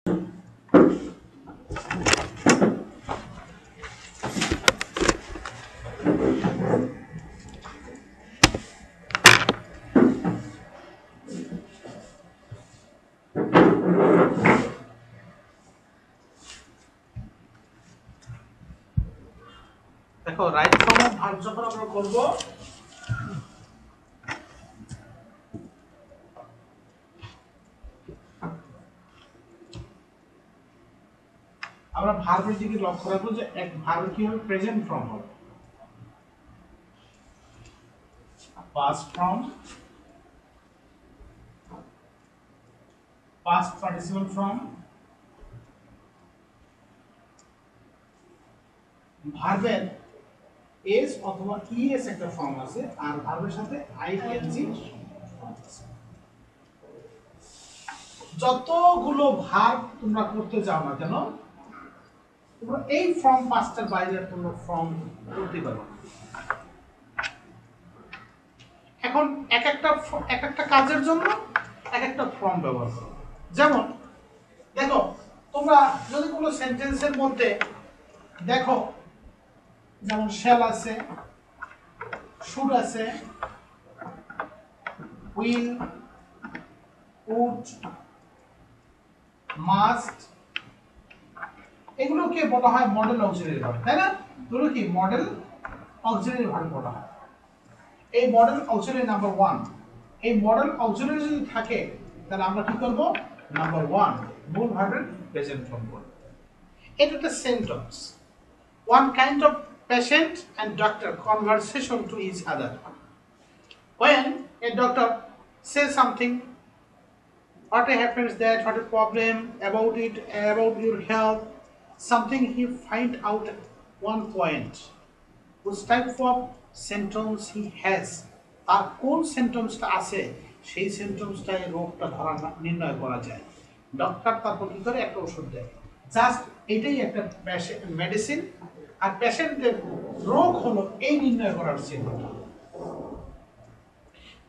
দেখো right form of verb যখন আমরা করব আমরা ভার্বের দিকে লক্ষ্য রাখবো যে এক ভার্ব কি হবে প্রেজেন্ট ফর্ম হবে past form past participle form ভার্বের এস অথবা ইএস একটা ফর্ম আছে আর ভার্বের সাথে আইএনজি যতগুলো ভার্ব তোমরা করতে যাও না কেন তোমরা এই ফর্ম পাঁচটার বাইরে তোমরা ফর্ম করতে পারো এখন এক একটা কাজের জন্য এক একটা ফর্ম ব্যবহার করো যেমন দেখো তোমরা যদি কোনো সেন্টেন্সের মধ্যে দেখো যেমন শ্যাল আছে শুড আছে উইল উড মাস্ট এগুলোকে বলা হয় মডেল অক্সিলারি ভার্ব তাই না এগুলো কি মডেল অক্সিলারি ভার্ব বলা হয় এই মডেল অক্সিলারি নাম্বার 1 এই মডেল অক্সিলারি যদি থাকে তাহলে আমরা কি করব নাম্বার 1 মূল ভার্বের প্রেজেন্ট ফর্ম করব এটা একটা sentence one kind of patient and doctor conversation to each other when a doctor says something what happens that what a problem about it about your health something he find out one point which type of symptoms he has আর কোন সিম্পটমসটা আছে সেই সিম্পটমসটাই রোগটা ধরা নির্ণয় করা যায় doctor তারপর কি করে একটা ওষুধ দেয় জাস্ট এটাই একটা মেডিসিন আর পেশেন্টের রোগ হলো এই নির্ণয় করার চিন্তা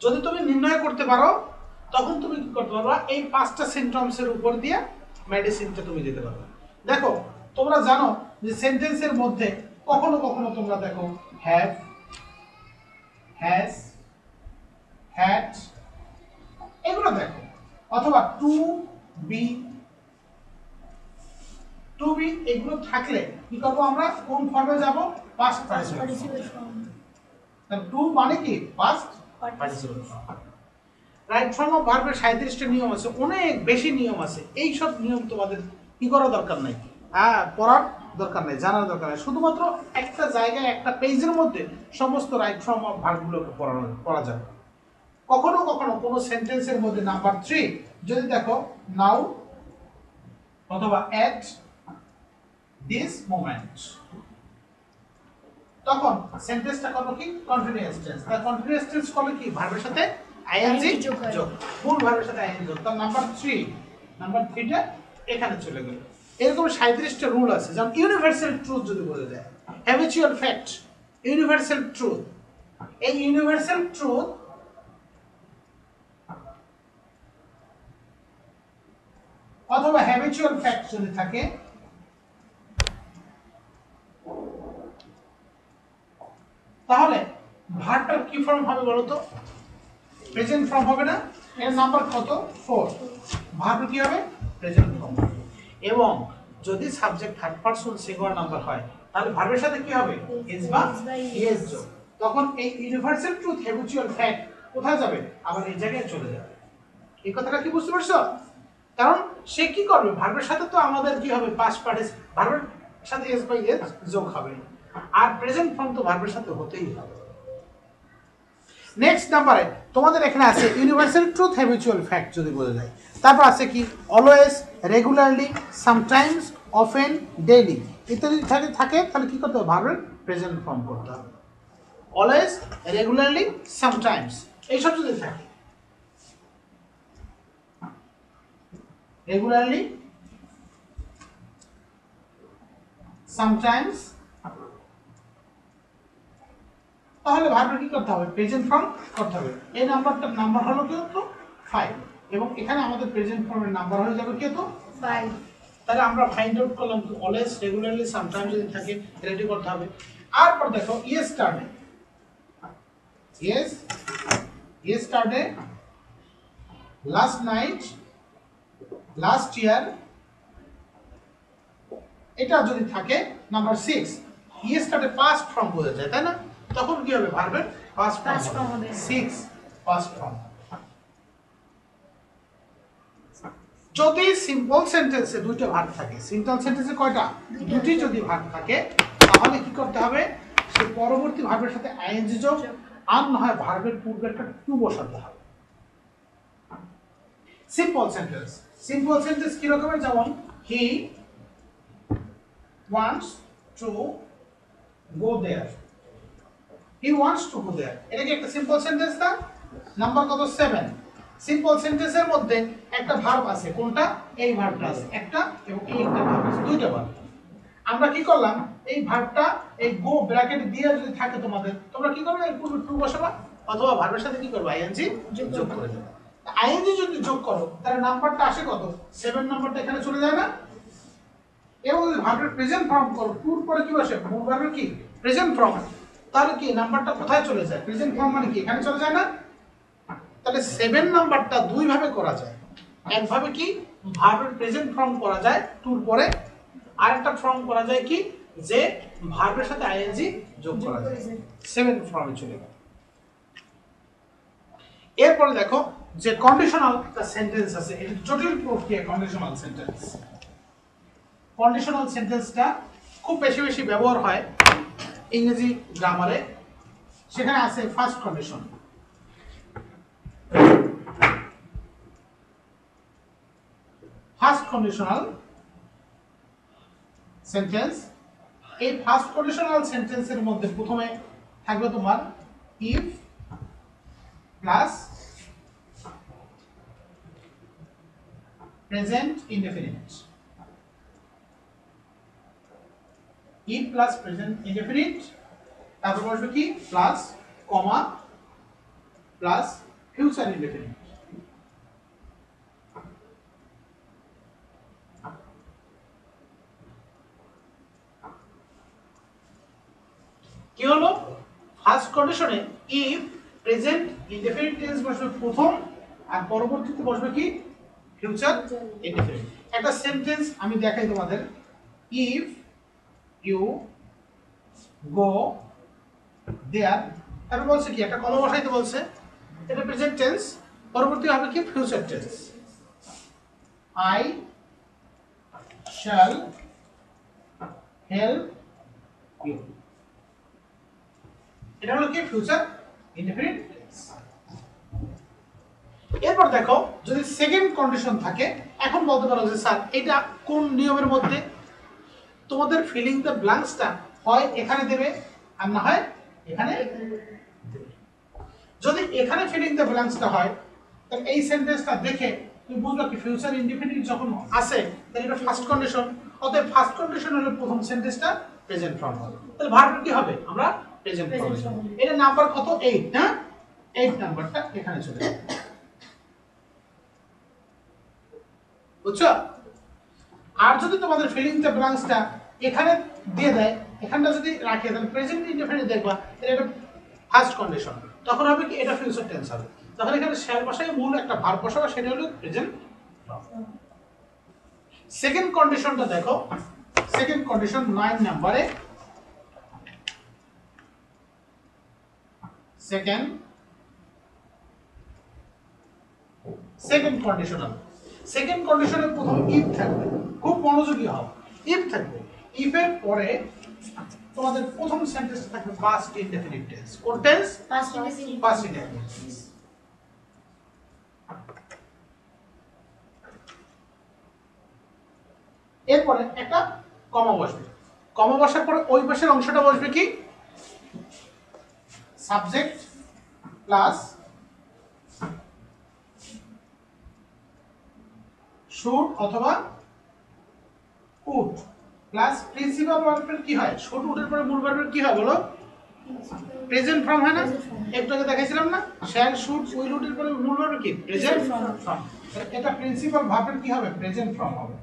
যদি তুমি নির্ণয় করতে পারো তখন তুমি কি করতে পারবা এই পাঁচটা সিম্পটমসের উপর দিয়ে মেডিসিনটা তুমি দিতে পারবে দেখো তোমরা জানো যে সেন্টেন্সের মধ্যে কখনো কখনো তোমরা দেখো হ্যাভ হ্যাজ হ্যাড এগুলো দেখো অথবা টু বি এগুলো থাকলে কি করব আমরা কোন ফর্মে যাব পাস্ট পার্টিসিপল ফর্ম তাহলে টু মানে কি past participle form right form of ভার্বের 37টা নিয়ম আছে অনেক বেশি নিয়ম আছে এই সব নিয়ম তোমাদের কি করা দরকার নাই পড়ার দরকার নাই জানার দরকার নাই শুধুমাত্র একটা জায়গায় একটা পেজের মধ্যে সমস্ত রাইট ফর্ম অফ ভার্বগুলোকে পড়া যাবে কখনো কখনো কোনো সেন্টেন্সের মধ্যে নাম্বার 3 যদি দেখো নাও অথবা এট this moment তখন সেন্টেন্সটা করব কি কন্টিনিউয়াস টেন্স তার কন্টিনিউয়াস টেন্স করলে কি ভার্বের সাথে আইএনজি যোগ মূল ভার্বের সাথে আইএনজি যোগ তার নাম্বার 3টা এখানে চলে গেল এরকম 37টা রুল আছে যেমন ইউনিভার্সাল ট্রুথ যদি বলা যায় হ্যাবিচুয়াল ফ্যাক্ট ইউনিভার্সাল ট্রুথ এই ইউনিভার্সাল ট্রুথ অথবা হ্যাবিচুয়াল ফ্যাক্ট যদি থাকে তাহলে ভার্বটার কি ফর্ম হবে বলো তো প্রেজেন্ট ফর্ম হবে না এর নাম্বার কত 4 ভার্ব কি হবে প্রেজেন্ট ফর্ম এবং যদি subject third person singular number হয় তাহলে ভার্বের সাথে কি হবে ইজ বা ইএস যোগ তখন এই ইউনিভার্সাল ট্রুথ হ্যাবিচুয়াল ফ্যাক্ট কোথায় যাবে আবার এই জায়গায় চলে যাবে এই কথাটা কি বুঝতে পারছো কারণ সে কি করবে ভার্বের সাথে তো আমাদের কি হবে পাস্ট পার্টিসিপল ভার্বের সাথে এস বাই এস যোগ হবে আর প্রেজেন্ট ফর্ম তো ভার্বের সাথে হতেই হবে নেক্সট নম্বরে তোমাদের এখানে আছে ইউনিভার্সাল ট্রুথ হ্যাবিচুয়াল ফ্যাক্ট যদি বলা যায় তারপর আছে কি always regularly sometimes often daily ইত্যাদি থাকে তাহলে কি করতে হবে ভার্বের প্রেজেন্ট ফর্ম করতে হবে অলওয়েজ রেগুলারলি সামটাইমস এইসব যদি থাকে রেগুলারলি সামটাইমস তাহলে ভার্বের কি করতে হবে প্রেজেন্ট ফর্ম করতে হবে এই নাম্বার হলো কি তো 5 এবং এখানে আমাদের প্রেজেন্ট ফর্মের নাম্বার হয়ে যাবে কি তো 5 তাহলে আমরা ফাইন্ড আউট করলাম কি অলওয়েজ রেগুলারলি সামটাইমস যদি থাকে রেডি করতে হবে আর পর দেখো yesterday yesterday last night last year এটা যদি থাকে নাম্বার 6 ইয়েস্টারডে পাস্ট ফর্ম বোঝা যায় তাই না তখন কি হবে ভার্বের পাস্ট ফর্ম হবে 6 পাস্ট ফর্ম যদি সিম্পল সেন্টেন্সে দুইটা ভার্ব থাকে সিম্পল সেন্টেন্সে কয়টা দুটি যদি ভার্ব থাকে তাহলে কি করতে হবে সে পরবর্তী ভার্বের সাথে আইএনজি যোগ আর না হয় ভার্বের পূর্বে একটা টু বসাতে হবে সিম্পল সেন্টেন্স কি রকমের যেমন হি wants to go there he wants to go there এটা কি একটা সিম্পল সেন্টেন্স না নাম্বার কত 7 সিম্পল সেন্টেন্সের মধ্যে একটা ভার্ব আছে কোনটা এই ভার্বটা আছে একটা এবং এই একটা ভার্ব আছে দুইটা ভার্ব আমরা কি করলাম এই ভার্বটা এই গো ব্র্যাকেট দিয়ে যদি থাকে তোমাদের তোমরা কি করবে এর পূর্বে টু বসাবা অথবা ভার্বের সাথে কি করবে আইএনজি যোগ করে দেবে আইএনজি যদি যোগ করো তাহলে নাম্বারটা আসে কত 7 নাম্বারটা এখানে চলে যায় না এবং যদি ভার্বের প্রেজেন্ট ফর্ম করো টুর পরে কি বসে মূল ভার্বের কি প্রেজেন্ট ফর্ম তাহলে কি নাম্বারটা কোথায় চলে যায় প্রেজেন্ট ফর্ম মানে কি এখানে চলে যায় না তাহলে 7 নাম্বারটা দুই ভাবে করা যায় এক ভাবে কি ভার্বের প্রেজেন্ট ফর্ম করা যায় টুর পরে আরেকটা ফর্ম করা যায় কি যে ভার্বের সাথে আইএনজি যোগ করা যায় 7 ফর্মে চলে গেল এরপরে দেখো যে কন্ডিশনাল সেন্টেন্স আছে এটা জটিল প্রক্রিয়া কন্ডিশনাল সেন্টেন্সটা খুব বেশি ব্যবহার হয় ইংরেজি গ্রামারে সেখানে আছে first condition first conditional sentence এই ফার্স্ট কন্ডিশনাল সেন্টেন্সের মধ্যে প্রথমে থাকবে তোমার if plus present indefinite if plus present indefinite তারপর বসবে কি প্লাস কমা প্লাস ফিউচার ইনডেফিনিট কি হলো ফার্স্ট কন্ডিশনে if present indefinite টেন্স বসবে প্রথম আর পরবর্তীতে বসবে কি ফিউচার ইনডেফিনিট একটা সেন্টেন্স আমি দেখাই তোমাদের if you go there তারপর বলছে কি একটা কমা বসাইতে বলছে এটা প্রেজেন্ট টেন্স পরবর্তী হবে কি future tense I shall help you এটা হলো কি ফিউচার ইনডেফিনিট টেন্স এরপর দেখো যদি সেকেন্ড কন্ডিশন থাকে এখন বলতে পারো যে স্যার এটা কোন নিয়মের মধ্যে তোমাদের ফিলিং দ্য ব্ল্যাঙ্কসটা হয় এখানে দেবে আর না হয় এখানে যদি এখানে ফিলিং দ্য ব্ল্যাঙ্কসটা হয় তাহলে এই সেন্টেন্সটা দেখে তুমি বুঝবে কি ফিউচার ইনডেফিনিট যখন আসে তাহলে এটা ফার্স্ট কন্ডিশন অতএব ফার্স্ট কন্ডিশন হলো প্রথম সেন্টেন্সটা প্রেজেন্ট ফর্ম হবে তাহলে ভার্ব কি হবে আমরা প্রেজেন্ট ফর্ম এটা নাম্বার কত 8 না 8 নাম্বারটা এখানে চলে যাবে বুঝছো আর যদি তোমাদের ফিলিং দ্য ব্ল্যাঙ্কসটা এখানে দিয়ে দেয় এখানটা যদি রাখে তাহলে প্রেজেন্ট ইনডেফিনিট দেখবা এটা ফার্স্ট কন্ডিশন তখন হবে কি এটা ফিউচার টেন্স হবে তখন এখানে শ্যাল বসায় মূল একটা ভার্ব বসাবে সেটা হলো প্রেজেন্ট সেকেন্ড কন্ডিশনটা দেখো সেকেন্ড কন্ডিশন 9 নম্বরে সেকেন্ড কন্ডিশনের প্রথম ইফ থাকবে খুব মনোযোগী হও ইফ থাকবে ইফ এর পরে তোমাদের প্রথম সেন্টেন্সটা থাকবে পাস্ট ইনডেফিনিট টেন্স কোন টেন্স পাস্ট ইনডেফিনিট টেন্স এরপরে একটা কমা বসবে কমা বসার পরে ওই পাশের অংশটা বসবে কি সাবজেক্ট প্লাস শুড অথবা উড প্লাস প্রিন্সিপাল ভার্বের কি হয় শুড উডের পরে মূল ভার্বের কি হয় বলো প্রেজেন্ট ফর্ম হয় না একটু আগে দেখাইছিলাম না শ্যাল শুড উইল উডের পরে মূল ভার্বের কি প্রেজেন্ট ফর্ম এটা প্রিন্সিপাল ভার্বের কি হবে প্রেজেন্ট ফর্ম হবে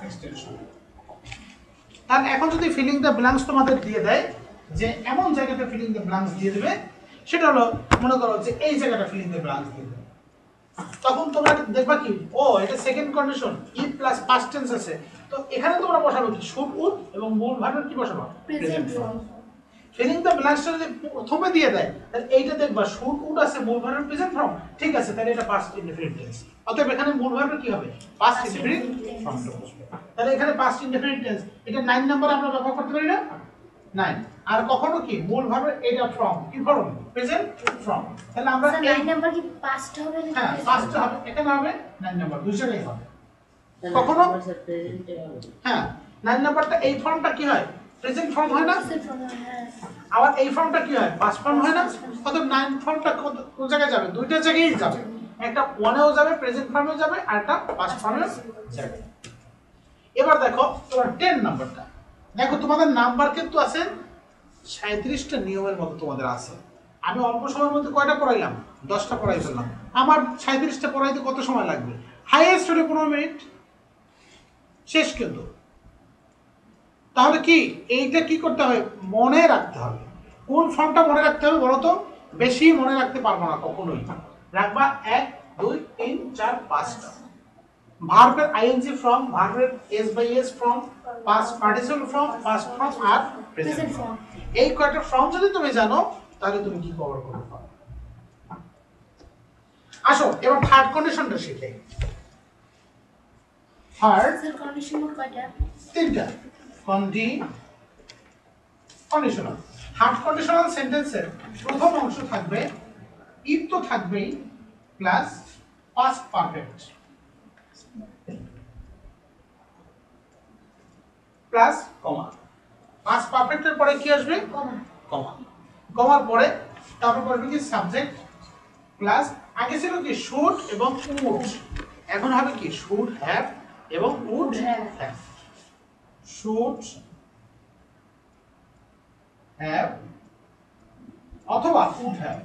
এক্সটেনশন। তাহলে এখন যদি ফিলিং দ্য ব্ল্যাঙ্কস তোমাদের দিয়ে দেয়, যে এমন জায়গাটা ফিলিং দ্য ব্ল্যাঙ্কস দিয়ে দেবে, সেটা হলো মনে করো যে এই জায়গাটা ফিলিং দ্য ব্ল্যাঙ্কস দিয়ে দেবে, তখন তোমরা দেখবা কি, ও এটা সেকেন্ড কন্ডিশন ই প্লাস পাস্ট টেন্স আছে, তো এখানে তোমরা বসাবো কি শুড উড এবং মূল ভার্বের কি বসাবো প্রেজেন্ট ফর্ম। ফিলিং দ্য ব্ল্যাঙ্কসটা যদি প্রথমে দিয়ে দেয় তাহলে এইটা দেখবা শুড উড আছে মূল ভার্বের প্রেজেন্ট ফর্ম, ঠিক আছে, তাহলে এটা পাস্ট ইনডেফিনিট টেন্স, অতএব এখানে মূল ভার্বের কি হবে পাস্ট ইনডেফিনিট ফর্মটা বসবে। তাহলে এখানে পাস্ট ইনডেফিনিট টেন্স, এটা 9 নম্বরে আমরা ব্যবহার করতে পারি না 9, আর কখনো কি মূল ভার্বের এটা ফর্ম কি ফর্ম প্রেজেন্ট ফর্ম, তাহলে আমরা 9 নাম্বার কি পাস্ট হবে না? হ্যাঁ পাস্ট হবে, এখানে হবে 9 নাম্বার, দুই জায়গায় হবে কখনো, হ্যাঁ 9 নাম্বারটা এই ফর্মটা কি হয় প্রেজেন্ট ফর্ম হয় না, আবার এই ফর্মটা কি হয় পাস্ট ফর্ম হয় না, অতএব 9 ফর্মটা কোন জায়গায় যাবে, দুইটা জায়গায় যাবে, একটা ওয়ানেও যাবে প্রেজেন্ট ফর্মেও যাবে আর একটা পাস্ট ফর্মেও যাবে। এবার দেখো তোমার 10 নাম্বারটা, দেখো তোমাদের নাম্বার কিন্তু আছে 37টা নিয়মের মতো তোমাদের আছে, আমি অল্প সময়ের মধ্যে কয়টা পড়াইলাম 10টা পড়াই ফেললাম, আমার 37টা পড়াইতে কত সময় লাগবে, হাইয়েস্ট হলে 15 মিনিট শেষ। কিন্তু তাহলে কি এইটা কি করতে হবে মনে রাখতে হবে, কোন ফর্মটা মনে রাখতে হবে বলো তো, বেশি মনে রাখতে পারবো না কখনোই, রাখবা 1 2 3 4 5টা ভার্বের আইএনজি ফর্ম, ভার্বের S by S form, past participle form, past form আর প্রেজেন্ট ফর্ম, এই কয়টা ফর্ম যদি তুমি জানো তাহলে তুমি কি কভার করতে পারবে। আসো এবার থার্ড কন্ডিশনটা শিখে। থার্ড কন্ডিশন মোট কয়টা? 3টা কন্ডিশনাল। থার্ড কন্ডিশনাল সেন্টেন্সের প্রথম অংশ থাকবে ইফ তো থাকবেই plus past perfect plus comma, past পারফেক্টের পরে কি আসবে কমা, কমা, কমার পরে তারপর বলবে কি সাবজেক্ট প্লাস, আগে ছিল কি শুড এবং উড, এখন হবে কি শুড হ্যাভ এবং উড হ্যাভ, শুড হ্যাভ অথবা উড হ্যাভ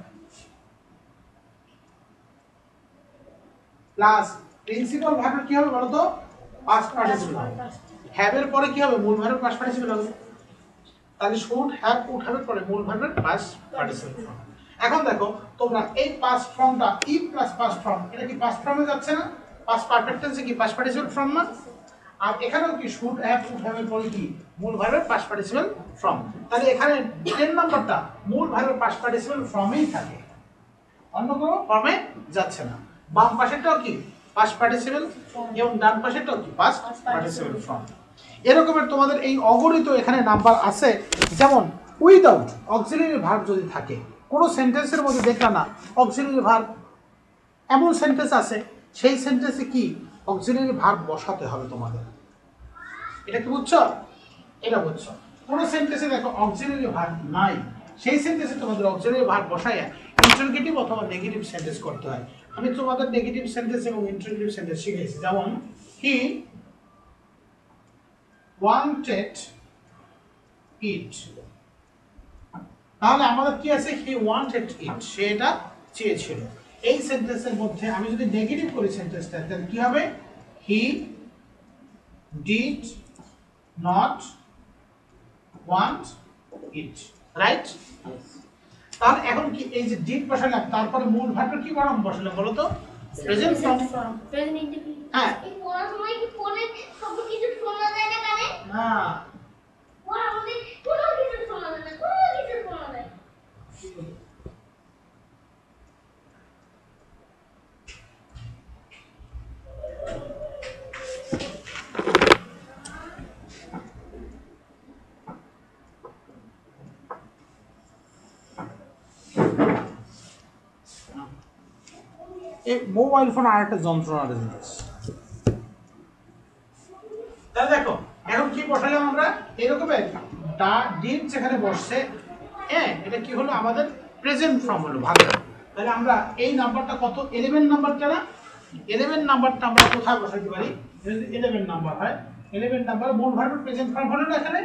প্লাস প্রিন্সিপাল ভার্বের কি হবে বলো তো পাস্ট পার্টিসিপল হবে, হ্যাভ এর পরে কি হবে মূল ভার্বের পাস্ট পার্টিসিপল হবে, তাহলে শুড হ্যাভ উড হ্যাভ এর পরে মূল ভার্বের পাস্ট পার্টিসিপল। এখন দেখো তোমরা এই পাস্ট ফর্মটা ইফ প্লাস পাস্ট ফর্ম, এটা কি পাস্ট ফর্মে যাচ্ছে না, পাস্ট পারফেক্ট টেন্সে কি পাস্ট পার্টিসিপল ফর্ম না, আর এখানেও কি শুড হ্যাভ উড হ্যাভ এর পরে কি মূল ভার্বের পাস্ট পার্টিসিপল ফর্ম, তাহলে এখানে 10 নাম্বারটা মূল ভার্বের পাস্ট পার্টিসিপল ফর্মেই থাকে, অন্য কোনো ফর্মে যাচ্ছে না। বাম পাশেরটাও কি পাস্ট পার্টিসিপল এবং ডান পাশেরটাও কি পাস্ট পার্টিসিপল ফর্ম। এরকমের তোমাদের এই অগণিত এখানে নাম্বার আছে, যেমন উইদাউট অক্সিলারি ভার্ব যদি থাকে কোনো সেন্টেন্সের মধ্যে দেখলা না অক্সিলারি ভার্ব, এমন সেন্টেন্স আছে সেই সেন্টেন্সে কি অক্সিলারি ভার্ব বসাতে হবে তোমাদের, এটা কি বুঝছো, এটা বুঝছো। কোনো সেন্টেন্সে দেখো অক্সিলারি ভার্ব নাই, সেই সেন্টেন্সে তোমাদের অক্সিলারি ভার্ব বসাইয়া ইন্টারোগেটিভ অথবা নেগেটিভ সেন্টেন্স করতে হয়। আমি তোমাদের নেগেটিভ সেন্টেন্স এবং ইন্টারোগেটিভ সেন্টেন্স শিখিয়েছি, যেমন হি wanted it, তাহলে আমাদের কি আছে হি wanted it, সে এটা চেয়েছিল। এই সেন্টেন্সের মধ্যে আমি যদি নেগেটিভ করি সেন্টেন্সটা তাহলে কি হবে হি did not want it, right? তাহলে এখন কি এই যে ডিড বসালাম তারপরে মূল ভার্বটা কি বসালাম বলো তো প্রেজেন্ট ফর্ম, প্রেজেন্ট ইনডিফিনিট। হ্যাঁ এই পড়ার সময় কি ফোনে সব কিছু শোনা যায় না কানে? না পড়ার মধ্যে কোনো কিছু শোনা যায় না, কোনো কিছু শোনা যায় না। এই মোবাইল ফোন আর একটা যন্ত্রণার জিনিস। তাহলে দেখো এখন কি বসালাম আমরা এরকমের ডিড যেখানে বসছে, হ্যাঁ এটা কি হলো আমাদের প্রেজেন্ট ফর্ম হলো ভালো। তাহলে আমরা এই নাম্বারটা কত 11 নাম্বারটা না, 11 নাম্বারটা আমরা কোথায় বসাতে পারি, যদি 11 নাম্বার হয় 11 নাম্বার মূল ভার্বের প্রেজেন্ট ফর্ম হলো না এখানে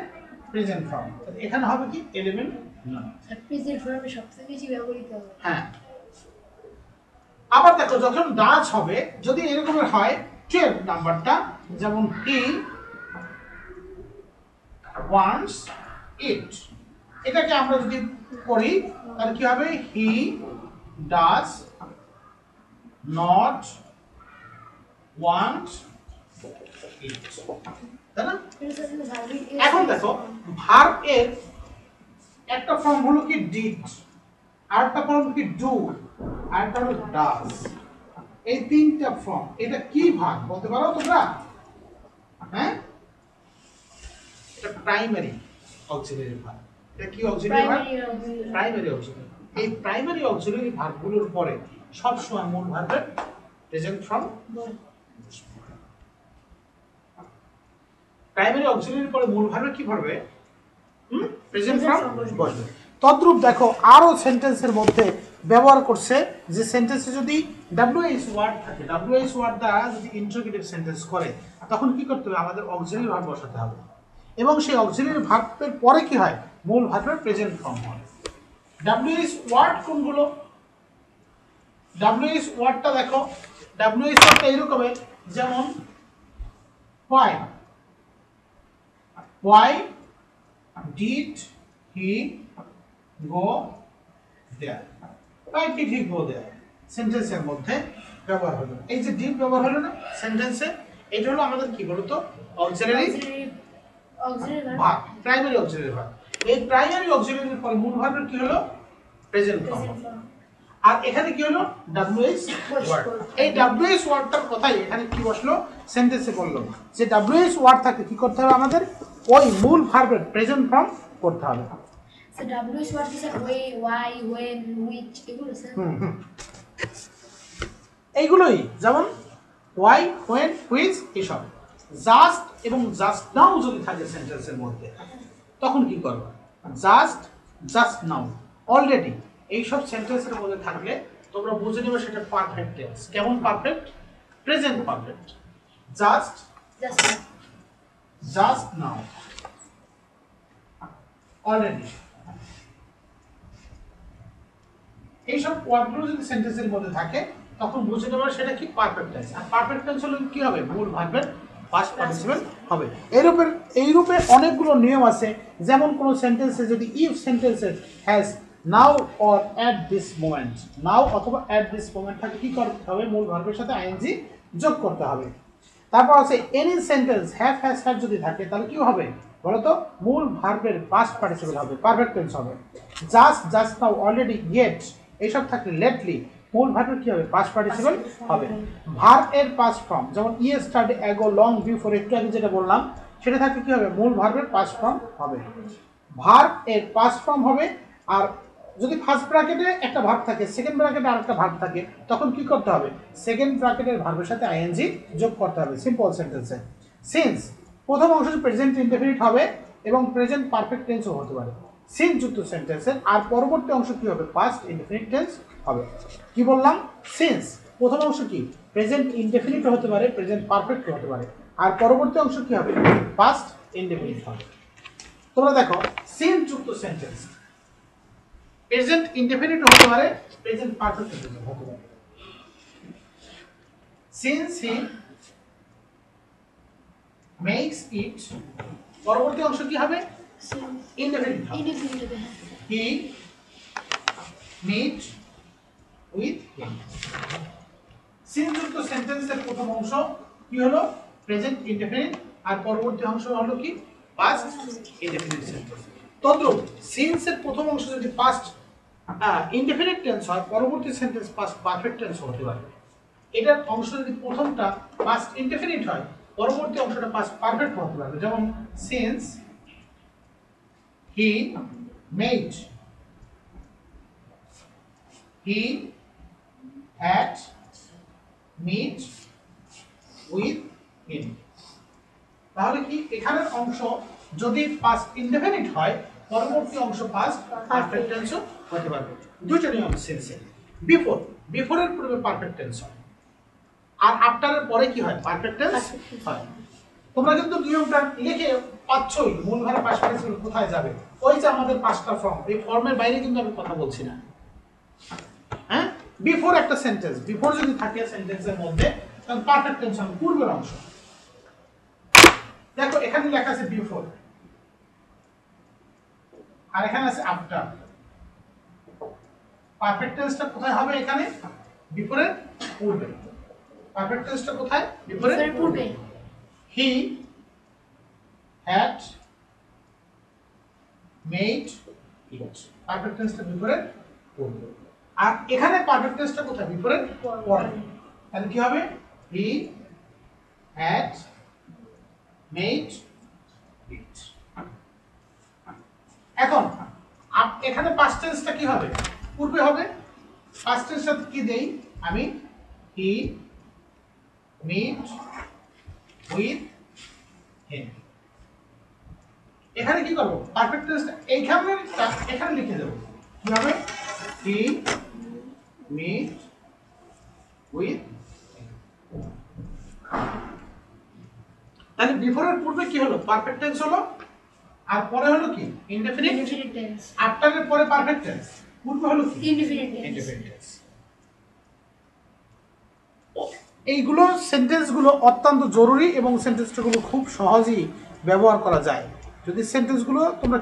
প্রেজেন্ট ফর্ম, এখানে হবে কি 11 না, প্রেজেন্ট ফর্মে সবচেয়ে বেশি ব্যবহৃত হবে। হ্যাঁ আবার দেখো যখন ডাচ হবে যদি এরকমের হয় 12 নাম্বারটা, যেমন হি ওয়ান্টস ইট। এটাকে আমরা যদি করি তাহলে কি হবে? হি ডাজ নট ওয়ান্ট ইট, তাই না? এখন দেখো ভার্ব এর একটা ফর্ম হলো কি ডিড, আর একটা ফর্ম কি ডু, আর একটা হলো ডাজ। এই তিনটা ফর্ম, এটা কি ভার্ব বলতে পারো তোমরা? হ্যাঁ, এটা প্রাইমারি অক্সিলারি ভার্ব। এটা কি অক্সিলারি ভার্ব? Primary auxiliary. এই প্রাইমারি অক্সিলারি ভার্বগুলোর পরে সব সময় মূল ভার্বের প্রেজেন্ট ফর্ম, প্রাইমারি অক্সিলারির পরে মূল ভার্বে কি পড়বে? প্রেজেন্ট ফর্ম বসবে। তদ্রূপ দেখো আরো সেন্টেন্সের মধ্যে ব্যবহার করছে যে সেন্টেন্সে যদি WH ওয়ার্ড থাকে, WH ওয়ার্ড দ্বারা যদি ইন্টারোগেটিভ সেন্টেন্স করে তখন কি করতে হবে? আমাদের অক্সিলারি ভার্ব বসাতে হবে, এবং সেই অক্সিলারি ভার্বের পরে কি হয়? মূল ভার্বের প্রেজেন্ট ফর্ম হয়। WH ওয়ার্ড কোনগুলো? WH ওয়ার্ডটা দেখো, WH ওয়ার্ডটা এরকম, যেমন why, why did he go there, why did he go there সেন্টেন্সের মধ্যে ব্যবহার হলো। এই যে ডিড ব্যবহার হলো না সেন্টেন্সে, এটা হলো আমাদের কি বলতো? Auxiliary verb, primary auxiliary verb. এই প্রাইমারি অক্সিলারির পরে মূল ভার্বের কি হলো? Present form. আর এখানে কি হলো? WH word. এই WH ওয়ার্ডটার কথাই এখানে কি বসলো? সেন্টেন্সে বললো যে WH ওয়ার্ড থাকলে কি করতে হবে? আমাদের ওই মূল ভার্বের প্রেজেন্ট ফর্ম করতে হবে। So WH ওয়ার্ড কি sir? Way, why, when, which, এগুলো স্যার? এইগুলোই, যেমন ওয়াই, হোয়েন, হুইচ, এসব। জাস্ট এবং জাস্ট নাও যদি থাকে সেন্টেন্সের মধ্যে তখন কি করবে? জাস্ট, জাস্ট নাও, অলরেডি, এইসব সেন্টেন্সের মধ্যে থাকলে তোমরা বুঝে নেবে সেটা পারফেক্ট টেন্স। কেমন perfect? Present perfect. Just, just now, already, এইসব ওয়ার্ডগুলো যদি সেন্টেন্সের মধ্যে থাকে তখন বুঝে নেবে সেটা কি পারফেক্ট টেন্স। আর পারফেক্ট টেন্স হলে কি হবে? মূল ভার্বের পাস্ট পার্টিসিপল হবে। এইরূপে অনেকগুলো নিয়ম আছে। যেমন কোন সেন্টেন্সে যদি if sentences has now or at this moment, now অথবা অ্যাট দিস মোমেন্ট থাকে, কি করতে হবে? মূল ভার্বের সাথে আইএনজি যোগ করতে হবে। তারপর আছে any sentence have, has, had যদি থাকে তাহলে কি হবে বলতো? মূল ভার্বের পাস্ট পার্টিসিপল হবে, পারফেক্ট টেন্স হবে। Just, just now, already, yet, এইসব থাকলে লেটলি, মূল ভার্বের কি হবে? পাস্ট পার্টিসিপল হবে। ভার্ব এর পাস্ট ফর্ম, যেমন ইয়েস্টারডে, অ্যাগো, লং বিফোর, একটু আগে যেটা বললাম সেটা থাকলে কি হবে? মূল ভার্বের পাস্ট ফর্ম হবে। ভার্ব এর পাস্ট ফর্ম হবে। আর যদি ফার্স্ট ব্র্যাকেটে একটা ভার্ব থাকে, সেকেন্ড ব্র্যাকেটে আরেকটা ভার্ব থাকে, তখন কি করতে হবে? সেকেন্ড ব্র্যাকেটের ভার্বের সাথে আইএনজি যোগ করতে হবে সিম্পল সেন্টেন্সে। সিন্স প্রথম অংশ প্রেজেন্ট ইনডেফিনিট হবে এবং প্রেজেন্ট পারফেক্ট টেন্সও হতে পারে সিন্স যুক্ত সেন্টেন্সের। আর পরবর্তী অংশ কি হবে? পাস্ট ইনডেফিনিট টেন্স হবে। কি বললাম? সিন্স প্রথম অংশ কি? প্রেজেন্ট ইনডেফিনিট হতে পারে, প্রেজেন্ট পারফেক্ট হতে পারে। আর পরবর্তী অংশ কি হবে? পাস্ট ইনডেফিনিট হবে। তোমরা দেখো সিন্স যুক্ত সেন্টেন্স প্রেজেন্ট ইনডেফিনিট হতে পারে, প্রেজেন্ট পারফেক্ট হতে পারে। সিন্স হি মেক্স ইট, পরবর্তী অংশ কি হবে? ইনডেফিনিট হবে। হি মিট উইথ হিম। সিন্স যুক্ত সেন্টেন্সের প্রথম অংশ কি হলো? প্রেজেন্ট ইনডেফিনিট, আর পরবর্তী অংশ হলো কি? Past indefinite sentence. তদ্রূপ সিন্স এর প্রথম অংশ যদি পাস্ট ইনডেফিনিট টেন্স হয়, পরবর্তী সেন্টেন্স পাস্ট পারফেক্ট টেন্স হতে পারে। এটার অংশ যদি প্রথমটা পাস্ট ইনডেফিনিট হয়, পরবর্তী অংশটা পাস্ট পারফেক্ট হতে পারে। যেমন since he made, he had meet with him. তাহলে কি এখানের অংশ যদি পাস্ট ইনডেফিনিট হয়, পরবর্তী অংশ পাস্ট পারফেক্ট টেন্সও হতে পারে। দুইটা নিয়ম সেন্সে। বিফোর, বিফোরের পূর্বে পারফেক্ট টেন্স হয়, আর আফটারের পরে কি হয়? পারফেক্ট টেন্স হয়। তোমরা কিন্তু নিয়মটা লিখে পাচ্ছই, মূল ভার্ব পাস্ট পার্টিসিপল কোথায় যাবে। ওই যে আমাদের পাঁচটা ফর্ম, এই ফর্মের বাইরে কিন্তু আমি কথা বলছি না। হ্যাঁ, বিফোর একটা সেন্টেন্স, বিফোর যদি থাকে সেন্টেন্সের মধ্যে তখন পারফেক্ট টেন্স হবে, পূর্বের অংশ। দেখো এখানে লেখা আছে বিফোর, আর এখানে আছে আফটার। পারফেক্ট টেন্সটা কোথায় হবে এখানে? বিফোরের পূর্বে। পারফেক্ট টেন্সটা কোথায়? বিফোরের পূর্বে। He had made it. Perfect টেন্সটা বিফোরের পূর্বে। আর এখানে পারফেক্ট টেন্সটা কোথায়? বিফোরের পরে। তাহলে কি হবে? হি হ্যাড মেড ইট। এখন এখানে পাস্ট টেন্সটা কি হবে? পূর্বে হবে। পাস্ট টেন্সটা কি দেই আমি? He made with him. এখানে কি করব? পারফেক্ট টেন্সটা এখানে লিখে দেব। কি হবে? He made with him. তাহলে বিফোরের পূর্বে কি হলো? পারফেক্ট টেন্স হলো। আর পরে হলো কি? Indefinite tense. আফটারের পরে পারফেক্ট টেন্স। পূর্বে হলো কি? Indefinite tense. Indefinite tense. এইগুলো সেন্টেন্সগুলো অত্যন্ত জরুরি এবং সেন্টেন্সগুলো খুব সহজেই ব্যবহার করা যায়। যদি সেন্টেন্সগুলো তোমরা